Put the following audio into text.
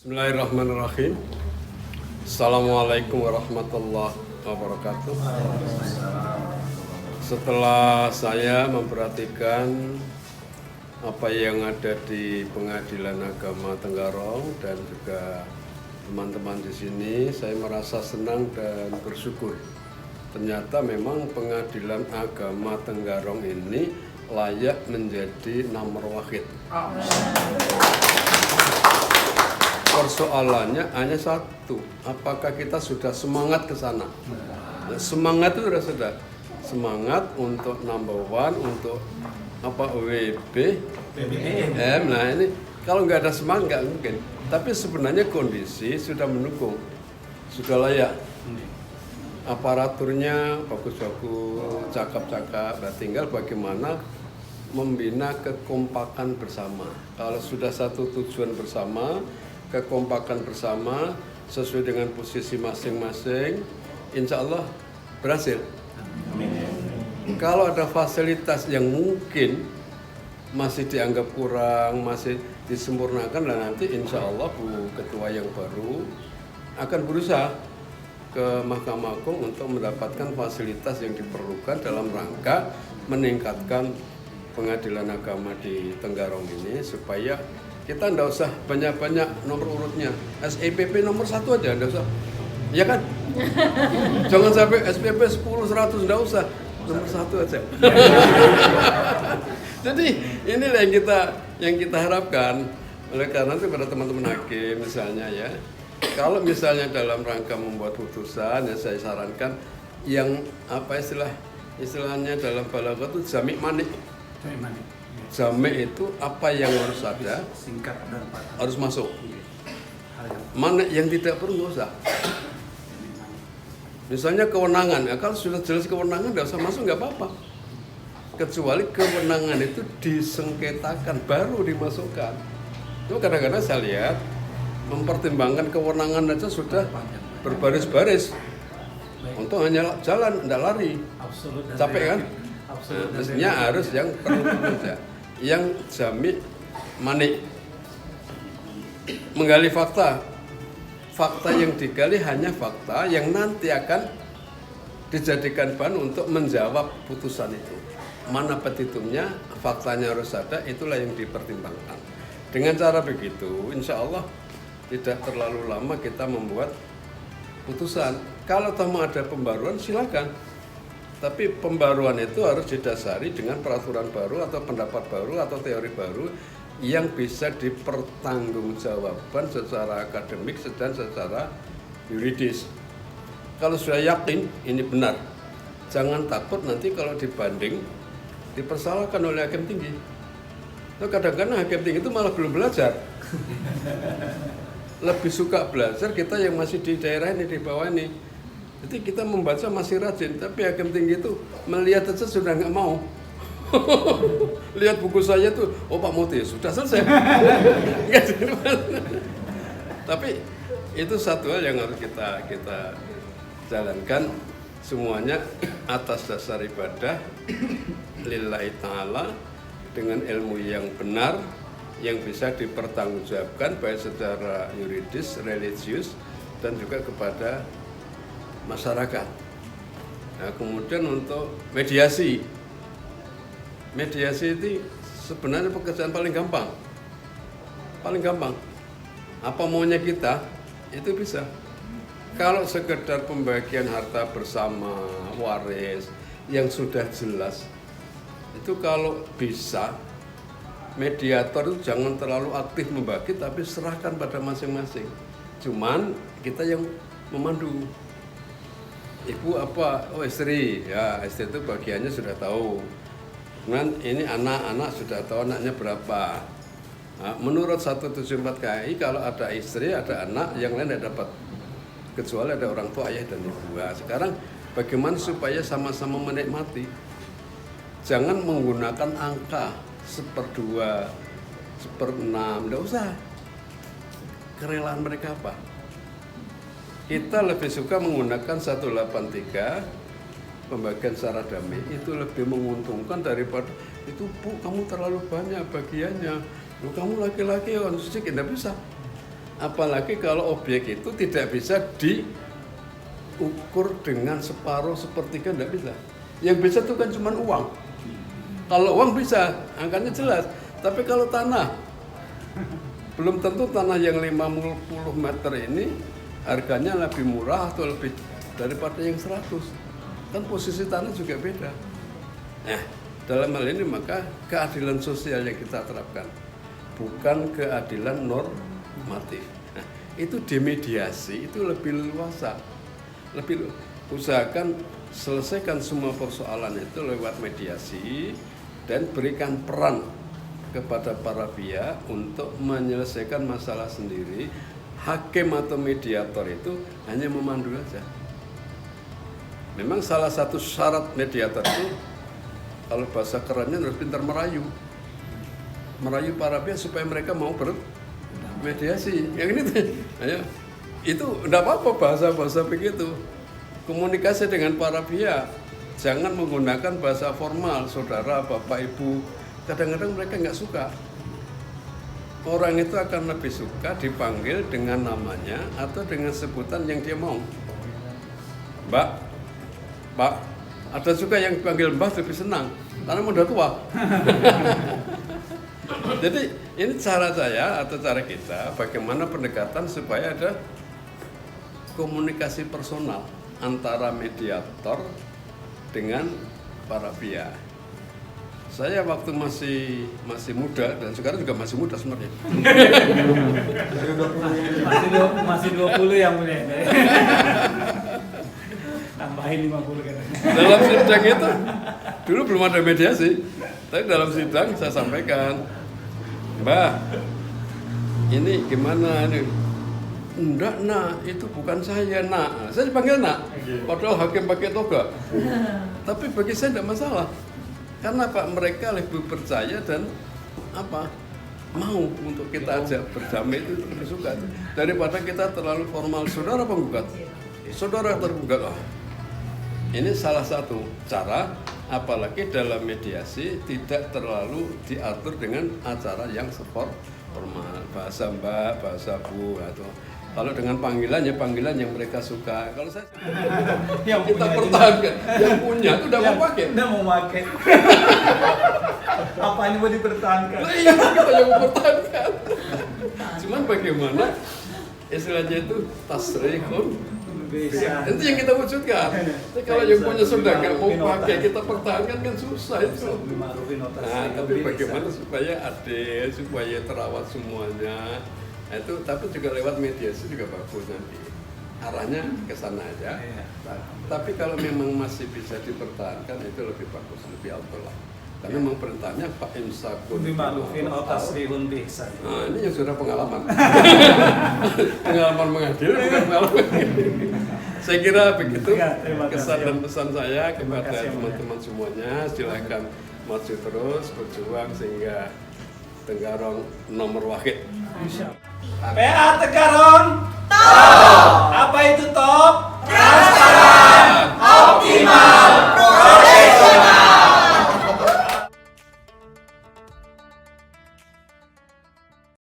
Bismillahirrahmanirrahim. Assalamualaikum warahmatullahi wabarakatuh. Setelah saya memperhatikan apa yang ada di Pengadilan Agama Tenggarong dan juga teman-teman di sini, saya merasa senang dan bersyukur. Ternyata memang Pengadilan Agama Tenggarong ini layak menjadi nomor wahid. Persoalannya hanya satu, apakah kita sudah semangat ke sana? Semangat itu sudah semangat untuk number one, untuk WB, BBM. Nah ini kalau nggak ada semangat nggak mungkin. Tapi sebenarnya kondisi sudah mendukung, sudah layak. Aparaturnya bagus-bagus, cakep-cakep. Nah, tinggal bagaimana membina kekompakan bersama. Kalau sudah satu tujuan bersama, kekompakan bersama sesuai dengan posisi masing-masing, insya Allah berhasil. Amin. Kalau ada fasilitas yang mungkin masih dianggap kurang, masih disempurnakan, dan nanti insya Allah Bu Ketua yang baru akan berusaha ke Mahkamah Agung untuk mendapatkan fasilitas yang diperlukan dalam rangka meningkatkan pengadilan agama di Tenggarong ini supaya kita nggak usah banyak-banyak nomor urutnya. SEPP nomor 1 aja nggak usah. Iya kan? Jangan sampai SPP 10, 100, nggak usah. Nomor 1 aja. Jadi inilah yang kita harapkan. Oleh karena itu pada teman-teman hakim misalnya ya, kalau misalnya dalam rangka membuat putusan, ya saya sarankan yang istilahnya dalam balaghah itu jami' manik. Jami' itu apa yang harus ada, singkat dan harus masuk. Mana yang tidak perlu nggak usah. Misalnya kewenangan, ya kalau sudah jelas kewenangan nggak usah masuk, nggak apa-apa. Kecuali kewenangan itu disengketakan baru dimasukkan. Itu kadang-kadang saya lihat mempertimbangkan kewenangan aja sudah berbaris-baris. Untuk hanya jalan, nggak lari. Capek kan? Mestinya harus yang perlu saja. Yang jami' manik, menggali fakta yang digali hanya fakta yang nanti akan dijadikan bahan untuk menjawab putusan itu. Mana petitumnya, faktanya harus ada, itulah yang dipertimbangkan. Dengan cara begitu, insya Allah tidak terlalu lama kita membuat putusan. Kalau toh mau ada pembaruan, silakan. Tapi pembaruan itu harus didasari dengan peraturan baru atau pendapat baru atau teori baru yang bisa dipertanggungjawabkan secara akademik dan secara yuridis. Kalau sudah yakin ini benar, jangan takut nanti kalau dibanding dipersalahkan oleh hakim tinggi. Nah, kadang-kadang hakim tinggi itu malah belum belajar. Lebih suka belajar kita yang masih di daerah ini, di bawah ini. Jadi kita membaca masih rajin, tapi hakim tinggi itu melihat saja sudah nggak mau. Lihat buku saya tuh, oh Pak Muti sudah selesai. Tapi itu satu hal yang harus kita jalankan semuanya atas dasar ibadah lillahi ta'ala dengan ilmu yang benar yang bisa dipertanggungjawabkan baik secara yuridis, religius dan juga kepada masyarakat. Nah, kemudian untuk mediasi itu sebenarnya pekerjaan paling gampang. Apa maunya kita itu bisa. Kalau sekedar pembagian harta bersama waris yang sudah jelas, itu kalau bisa mediator itu jangan terlalu aktif membagi, tapi serahkan pada masing-masing. Cuman kita yang memandu. Ibu apa? Oh istri, ya istri itu bagiannya sudah tahu. Kemudian ini anak sudah tahu anaknya berapa. Nah, menurut 174 KI kalau ada istri, ada anak, yang lain tidak dapat. Kecuali ada orang tua, ayah dan ibu. Nah, sekarang bagaimana supaya sama-sama menikmati? Jangan menggunakan angka 1/2, 1/6, tidak usah. Kerelaan mereka apa? Kita lebih suka menggunakan 183 pembagian secara damai, itu lebih menguntungkan daripada itu Bu kamu terlalu banyak bagiannya, kamu laki-laki sedikit, tidak bisa. Apalagi kalau objek itu tidak bisa diukur dengan separuh, sepertiga, tidak bisa. Yang bisa itu kan cuma uang. Kalau uang bisa, angkanya jelas. Tapi kalau tanah, belum tentu tanah yang 50 meter ini harganya lebih murah atau lebih daripada yang 100. Kan posisi tanah juga beda. Nah, dalam hal ini maka keadilan sosial yang kita terapkan, bukan keadilan normatif. Nah, itu dimediasi, itu lebih leluasa. Lebih usahakan selesaikan semua persoalan itu lewat mediasi dan berikan peran kepada para pihak untuk menyelesaikan masalah sendiri. Hakim atau mediator itu hanya memandu saja. Memang salah satu syarat mediator itu, kalau bahasa kerennya harus pintar merayu para pihak supaya mereka mau bermediasi. Yang ini ayo, itu tidak apa-apa bahasa begitu. Komunikasi dengan para pihak, jangan menggunakan bahasa formal, saudara, bapak, ibu. Kadang-kadang mereka nggak suka. Orang itu akan lebih suka dipanggil dengan namanya atau dengan sebutan yang dia mau. Mbak, Pak, ada juga yang dipanggil Mbak lebih senang karena udah tua. Jadi ini cara saya atau cara kita bagaimana pendekatan supaya ada komunikasi personal antara mediator dengan para pihak. Saya waktu masih muda dan sekarang juga masih muda sebenarnya. masih 20 yang mulia. Tambahin 50 katanya. Dalam sidang itu dulu belum ada mediasi, tapi dalam sidang saya sampaikan, Mbak, ini gimana nih? Enggak, nak, itu bukan saya, nak. Saya dipanggil nak, padahal hakim pakai toga. Tapi bagi saya tidak masalah. Karena Pak, mereka lebih percaya dan mau untuk kita ajak berdamai itu lebih suka daripada kita terlalu formal. Saudara penggugat, saudara tergugat. Ini salah satu cara, apalagi dalam mediasi tidak terlalu diatur dengan acara yang formal, bahasa Mbak, bahasa Bu, atau kalau dengan panggilan yang mereka suka. Kalau saya yang kita pertahankan, yang punya itu udah mau pakai. Udah mau pakai. Apa ini mau dipertahankan? Iya, kita yang mau pertahankan. Cuman bagaimana istilahnya itu tasrihun bisa. Itu yang kita wujudkan. Tapi kalau yang punya sudah nggak mau pakai, kita pertahankan kan susah itu. Nah, tapi bagaimana supaya adil, supaya terawat semuanya. Nah, itu tapi juga lewat mediasi juga bagus nanti. Arahnya ke sana aja. Nah, tapi kalau memang masih bisa dipertahankan itu lebih bagus, lebih afdal lah. Karena memang perintahnya Pak Imsakun Bima'rufin aw tasrihun bi ihsan. Nah, ini yang sudah pengalaman. Pengalaman mengadil bukan pengalaman. Saya kira begitu kesan dan pesan saya kepada teman-teman semuanya. Silakan maju terus berjuang sehingga Tenggarong nomor wahid. PA Tenggarong top. Apa itu top?